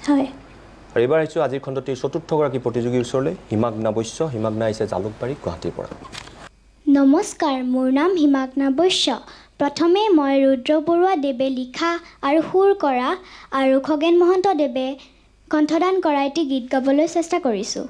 হয় আৰু এইবাৰ আহিছোঁ আজিৰ খণ্ডটিৰ চতুৰ্থগৰাকী প্ৰতিযোগীৰ ওচৰলৈ হিমাগ্না বৈশ্য হিমাগ্না আহিছে জালুকবাৰী গুৱাহাটীৰ পৰা নমস্কাৰ মোৰ নাম হিমাগ্না বৈশ্য প্ৰথমে মই ৰুদ্ৰ বৰুৱা দেৱে লিখা আৰু সুৰ কৰা আৰু খগেন মহন্ত দেৱে কণ্ঠদান কৰা এটি গীত গাবলৈ চেষ্টা কৰিছোঁ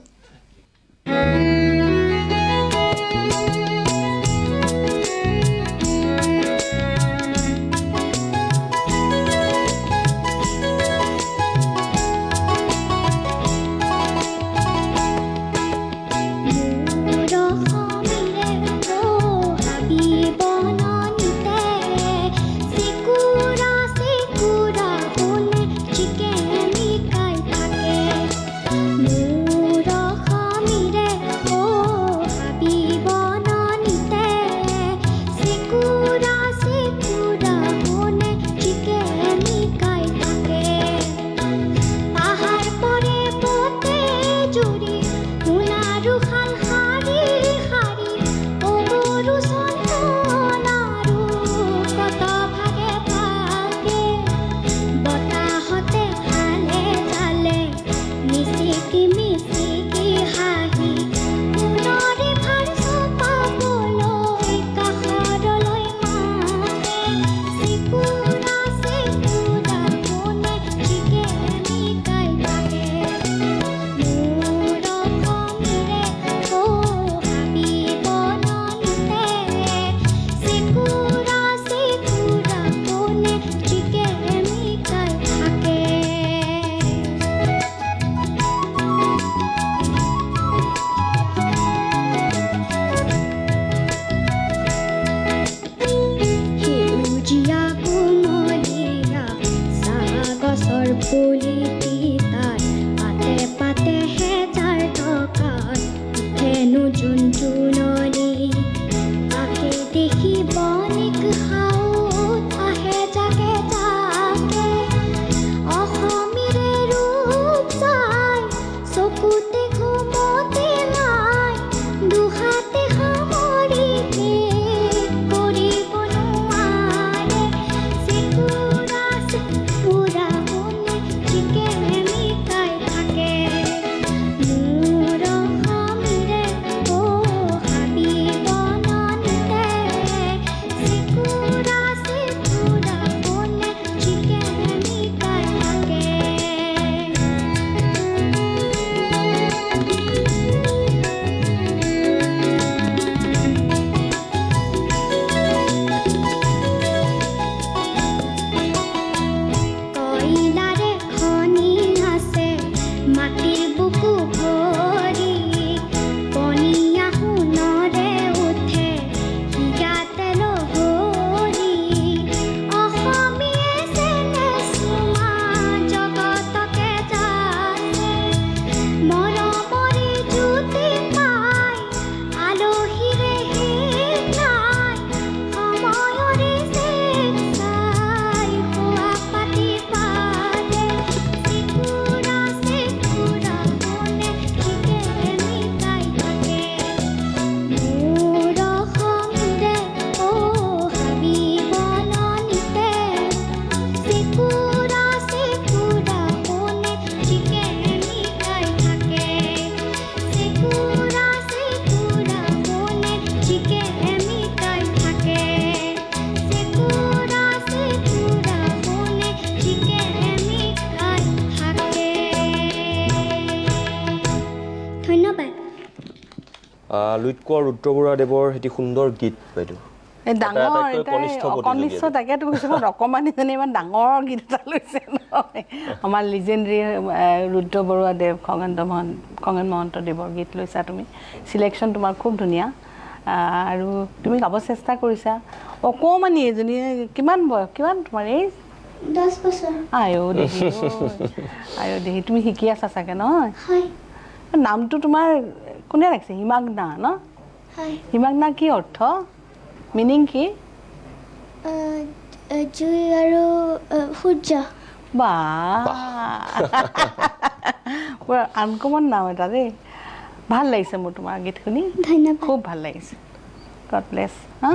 লুইতকৰ ৰুদ্ৰ বৰুৱা দেৱৰ এটি সুন্দৰ গীত বাইদেউ এই ডাঙৰ কনিষ্ঠ তাকেতো কৈছোঁ অকণমানিজনী ইমান ডাঙৰ গীত এটা লৈছে নহয় আমাৰ লিজেণ্ডৰী ৰুদ্ৰ বৰুৱা দেৱ খগেন মহন্ত দেৱৰ গীত লৈছা তুমি চিলেকশ্যন তোমাৰ খুব ধুনীয়া আৰু তুমি গাব চেষ্টা কৰিছা অকণমানি এজনী কিমান বয়স কিমান তোমাৰ এই 10 বছৰ আয়ো দেহি তুমি শিকি আছা চাগে নহয় হয় নামটো তোমাৰ কোনে ৰাখিছে হিমাগ্না ন হয় হিমাগ্না কি অৰ্থ মিনিং কি জুই আৰু সূৰ্য বা পুৰা আনকমন নাম এটা দেই ভাল লাগিছে মোৰ তোমাৰ গীত শুনি ধন্যবাদ খুব ভাল লাগিছে গড ব্লেছ হা